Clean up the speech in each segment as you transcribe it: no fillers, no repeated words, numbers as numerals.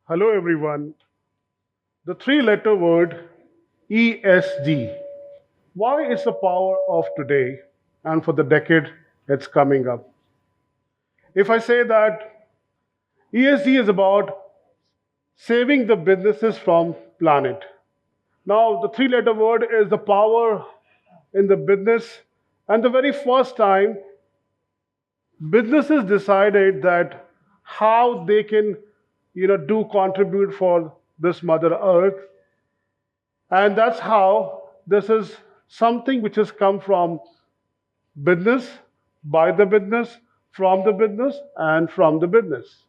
Hello, everyone. The three-letter word ESG. Why is the power of today and for the decade that's coming up? If I say that ESG is about saving the businesses from planet. Now, the three-letter word is the power in the business, and the very first time businesses decided that how they can, do contribute for this Mother Earth. And that's how this is something which has come from business, by the business, from the business, and from the business.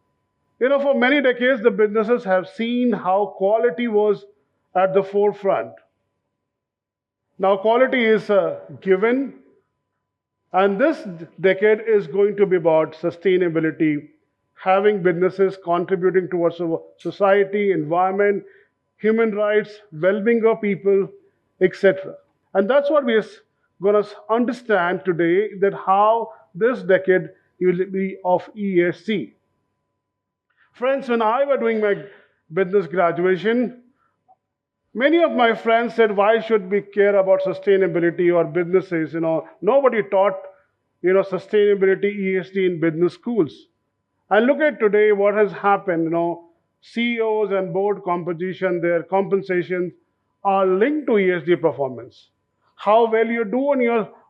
For many decades, the businesses have seen how quality was at the forefront. Now, quality is given, and this decade is going to be about sustainability, having businesses contributing towards society, environment, human rights, well-being of people, etc. And that's what we're going to understand today, that how this decade will be of ESG. Friends, when I was doing my business graduation, many of my friends said, why should we care about sustainability or businesses? Nobody taught, sustainability, ESG in business schools. And look at today what has happened. CEOs and board composition, their compensations are linked to ESG performance. How well you do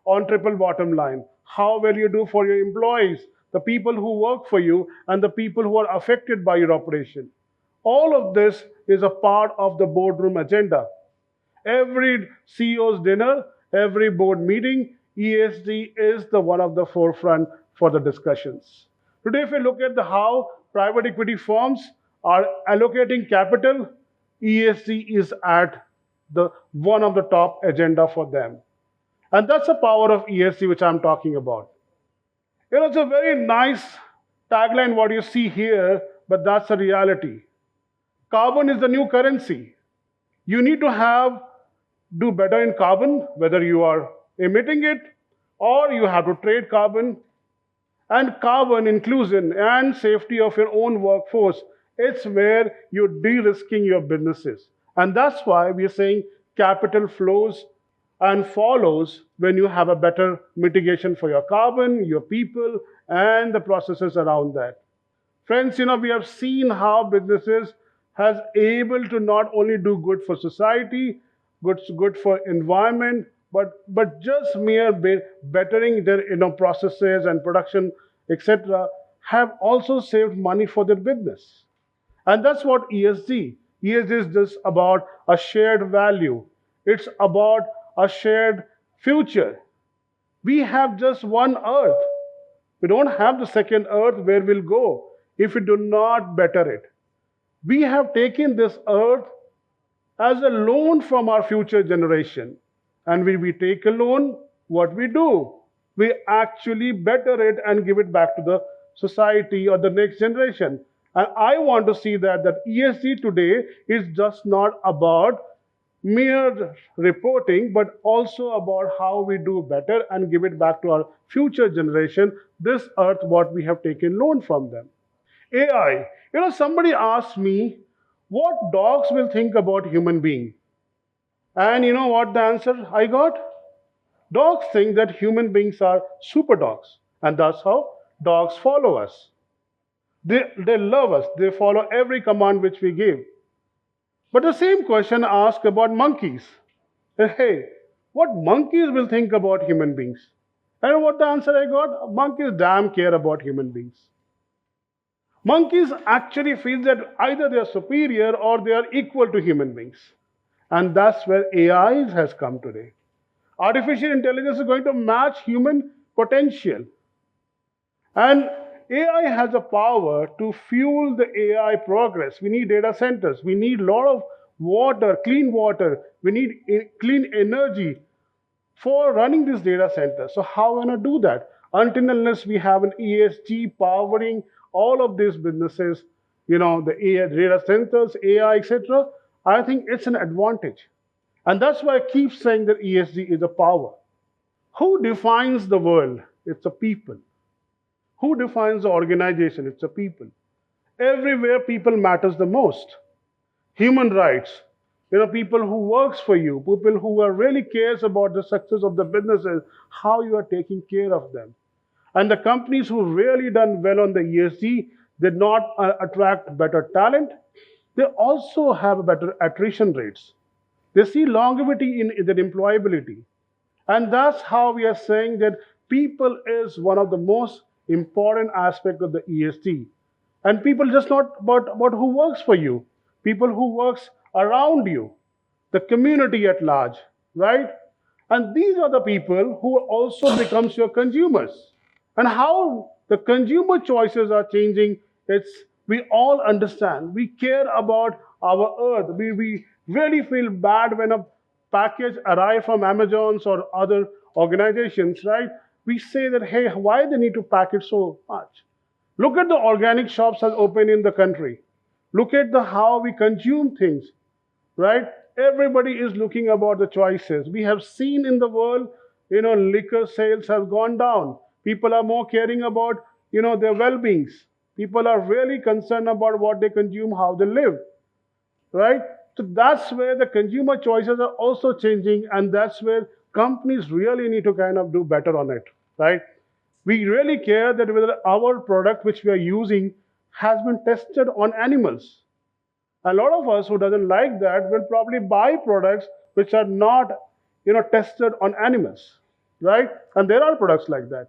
on triple bottom line, how well you do for your employees, the people who work for you, and the people who are affected by your operation. All of this is a part of the boardroom agenda. Every CEO's dinner, every board meeting, ESG is the one of the forefront for the discussions. Today, if we look at how private equity firms are allocating capital, ESG is at the one of the top agenda for them. And that's the power of ESG which I'm talking about. It's a very nice tagline what you see here, but that's the reality. Carbon is the new currency. You need to do better in carbon, whether you are emitting it or you have to trade carbon. And carbon inclusion and safety of your own workforce, it's where you're de-risking your businesses. And that's why we're saying capital flows and follows when you have a better mitigation for your carbon, your people, and the processes around that. Friends, we have seen how businesses has able to not only do good for society, good for environment, but just mere bettering their processes and production, etc., have also saved money for their business. And that's what ESG. ESG is just about a shared value. It's about a shared future. We have just one earth. We don't have the second earth where we'll go if we do not better it. We have taken this earth as a loan from our future generation. And when we take a loan, what we do? We actually better it and give it back to the society or the next generation. And I want to see that ESG today is just not about mere reporting, but also about how we do better and give it back to our future generation, this earth, what we have taken loan from them. AI. Somebody asked me, what dogs will think about human being? And you know what the answer I got? Dogs think that human beings are super dogs. And that's how dogs follow us. They love us. They follow every command which we give. But the same question asked about monkeys. Hey, what monkeys will think about human beings? And what the answer I got? Monkeys damn care about human beings. Monkeys actually feel that either they are superior or they are equal to human beings. And that's where AI has come today. Artificial intelligence is going to match human potential. And AI has a power to fuel the AI progress. We need data centers. We need a lot of water, clean water. We need clean energy for running this data center. So how are we going to do that? Until unless we have an ESG powering all of these businesses, the AI data centers, AI, etc., I think it's an advantage. And that's why I keep saying that ESG is a power. Who defines the world? It's the people. Who defines the organization? It's the people. Everywhere people matters the most. Human rights, people who works for you, people who are really cares about the success of the businesses, how you are taking care of them. And the companies who really done well on the ESG did not attract better talent. They also have better attrition rates. They see longevity in their employability. And that's how we are saying that people is one of the most important aspect of the ESG. And people just not about who works for you, people who works around you, the community at large, right? And these are the people who also becomes your consumers. And how the consumer choices are changing, it's we all understand. We care about our earth. We really feel bad when a package arrive from Amazons or other organizations, right? We say that, hey, why they need to pack it so much? Look at the organic shops that open in the country. Look at the how we consume things, right? Everybody is looking about the choices. We have seen in the world, liquor sales have gone down. People are more caring about, their well-beings. People are really concerned about what they consume, how they live, right? So that's where the consumer choices are also changing, and that's where companies really need to kind of do better on it, right? We really care that whether our product which we are using has been tested on animals. A lot of us who doesn't like that will probably buy products which are not, tested on animals, right? And there are products like that.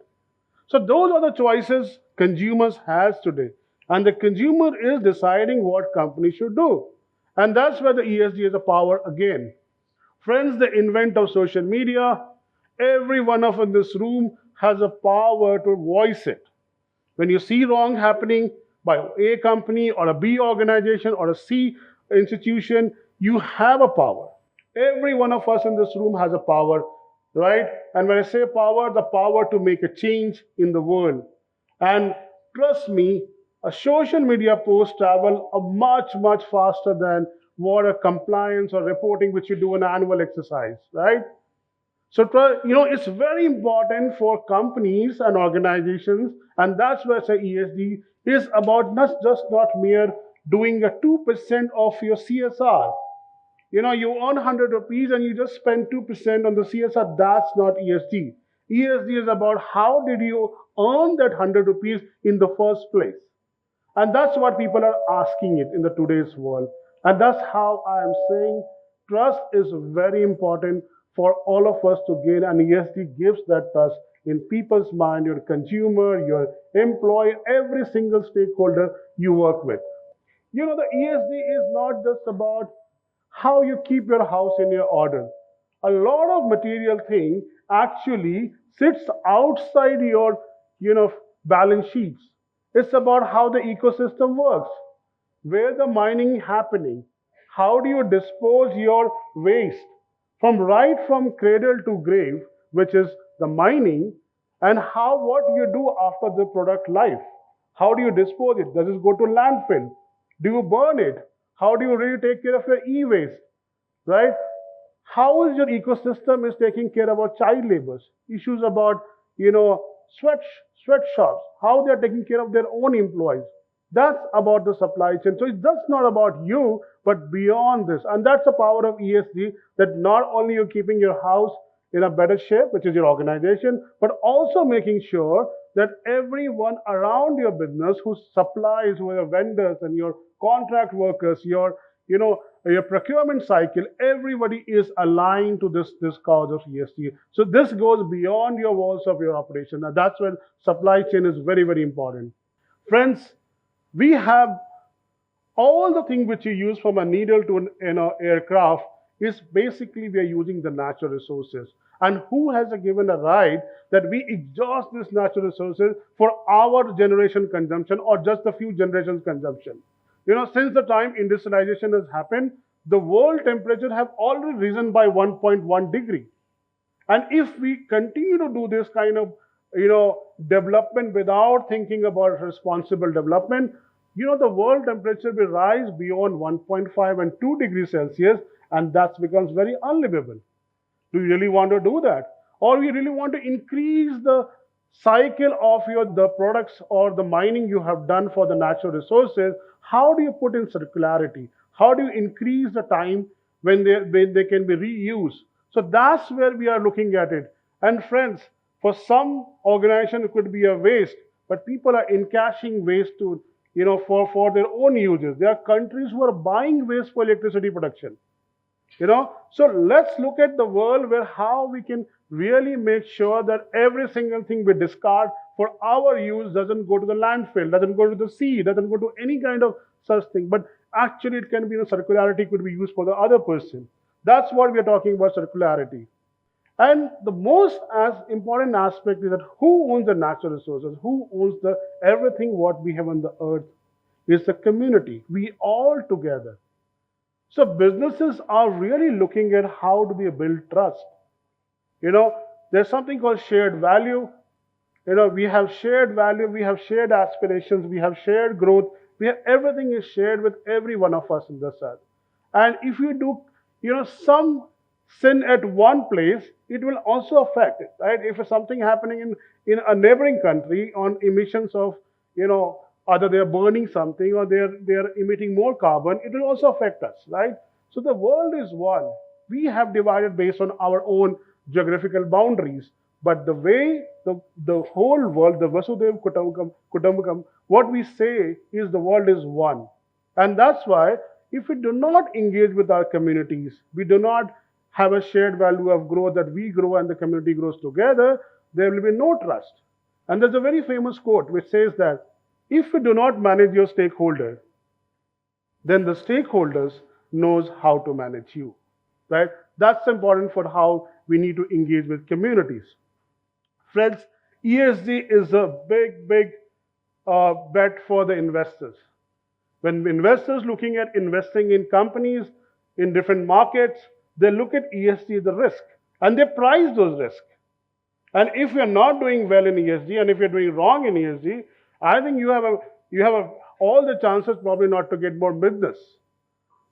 So those are the choices consumers has today, and the consumer is deciding what company should do, and that's where the ESG is a power again. Friends, the invent of social media, every one of us in this room has a power to voice it. When you see wrong happening by A company or a B organization or a C institution, you have a power. Every one of us in this room has a power, right? And when I say power, the power to make a change in the world. And trust me, a social media post travel a much, much faster than what a compliance or reporting which you do an annual exercise, right? So, it's very important for companies and organizations, and that's where say ESG is about not mere doing a 2% of your CSR. You earn 100 rupees and you just spend 2% on the CSR. That's not ESG. ESG is about how did you earn that 100 rupees in the first place. And that's what people are asking it in the today's world. And that's how I am saying trust is very important for all of us to gain. And ESG gives that trust in people's mind, your consumer, your employee, every single stakeholder you work with. The ESG is not just about how you keep your house in your order. A lot of material thing actually sits outside your, balance sheets. It's about how the ecosystem works, where the mining happening, how do you dispose your waste from cradle to grave, which is the mining, and how what you do after the product life. How do you dispose it? Does it go to landfill? Do you burn it? How do you really take care of your e-waste? Right? How is your ecosystem is taking care about child labors, issues about sweat sweatshops, how they are taking care of their own employees. That's about the supply chain. So it's just not about you, but beyond this. And that's the power of ESG, that not only you're keeping your house in a better shape, which is your organization, but also making sure that everyone around your business who supplies, who are your vendors and your contract workers, your procurement cycle, everybody is aligned to this cause of ESG. So this goes beyond your walls of your operation. And that's when supply chain is very, very important. Friends, we have all the things which you use from a needle to an aircraft is basically we are using the natural resources. And who has given a right that we exhaust these natural resources for our generation consumption or just a few generations consumption? Since the time industrialization has happened, the world temperature have already risen by 1.1 degree. And if we continue to do this kind of, development without thinking about responsible development, the world temperature will rise beyond 1.5 and 2 degrees Celsius, and that becomes very unlivable. Do you really want to do that? Or we really want to increase the cycle of your the products or the mining you have done for the natural resources, how do you put in circularity? How do you increase the time when they can be reused? So that's where we are looking at it. And friends, for some organization it could be a waste, but people are encashing waste to, for their own uses. There are countries who are buying waste for electricity production. So let's look at the world where how we can really make sure that every single thing we discard for our use doesn't go to the landfill, doesn't go to the sea, doesn't go to any kind of such thing, but actually it can be, circularity could be used for the other person. That's what we are talking about, circularity. And the most as important aspect is that who owns the natural resources, who owns the everything what we have on the earth is the community, we all together. So businesses are really looking at how do we build trust. You know, there's something called shared value. We have shared value, we have shared aspirations, we have shared growth. Everything is shared with every one of us in this earth. And if you do, some sin at one place, it will also affect it, right? If something happening in a neighboring country on emissions of, either they're burning something or they're emitting more carbon, it will also affect us, right? So the world is one. We have divided based on our own geographical boundaries. But the way the whole world, the Vasudev Kutumbakam, what we say is the world is one. And that's why if we do not engage with our communities, we do not have a shared value of growth that we grow and the community grows together, there will be no trust. And there's a very famous quote which says that if you do not manage your stakeholder, then the stakeholders knows how to manage you, right? That's important for how we need to engage with communities. Friends, ESG is a big bet for the investors. When investors looking at investing in companies in different markets, they look at ESG, the risk, and they price those risks. And if you're not doing well in ESG, and if you're doing wrong in ESG, I think you have all the chances probably not to get more business.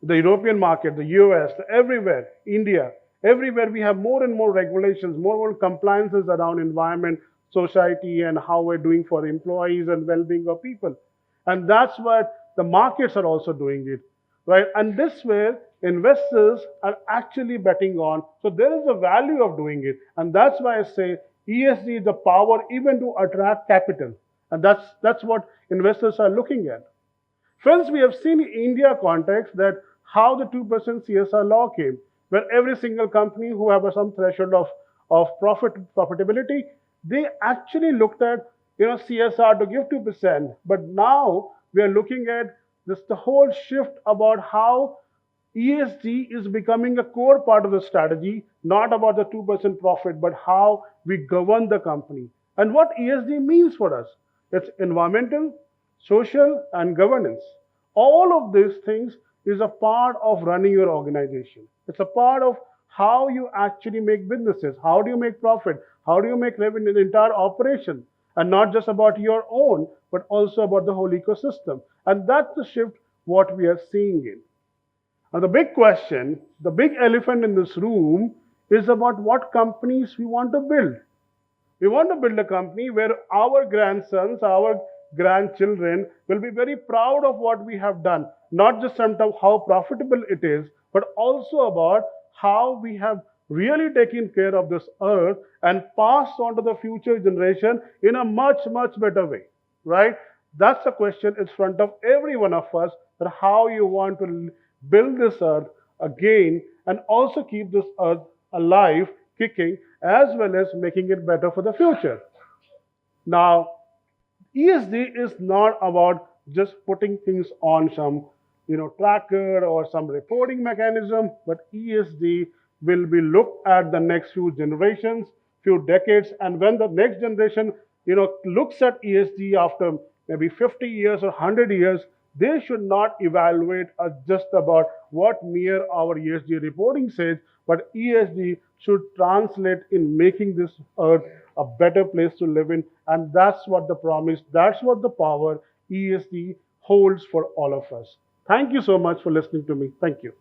The European market, the US, everywhere, India, everywhere we have more and more regulations, more compliances around environment, society, and how we're doing for employees and well-being of people. And that's what the markets are also doing it, right? And this way, investors are actually betting on. So there is a value of doing it. And that's why I say ESG is the power even to attract capital. And that's what investors are looking at. Friends, we have seen in India context that how the 2% CSR law came, where every single company who have some threshold of profitability, they actually looked at CSR to give 2%. But now we are looking at this the whole shift about how ESG is becoming a core part of the strategy, not about the 2% profit, but how we govern the company. And what ESG means for us, it's environmental, social, and governance. All of these things is a part of running your organization. It's a part of how you actually make businesses. How do you make profit? How do you make revenue in the entire operation? And not just about your own, but also about the whole ecosystem. And that's the shift what we are seeing in. Now the big question, the big elephant in this room is about what companies we want to build. We want to build a company where our grandsons, our grandchildren will be very proud of what we have done, not just in terms of how profitable it is, but also about how we have really taken care of this earth and passed on to the future generation in a much better way, right? That's the question in front of every one of us, that how you want to build this earth again and also keep this earth alive, kicking, as well as making it better for the future. Now, ESG is not about just putting things on some tracker or some reporting mechanism, but ESG will be looked at the next few generations, few decades, and when the next generation looks at ESG after maybe 50 years or 100 years, they should not evaluate just about what mere our ESG reporting says, but ESG should translate in making this earth a better place to live in. And that's what the promise, that's what the power ESG holds for all of us. Thank you so much for listening to me. Thank you.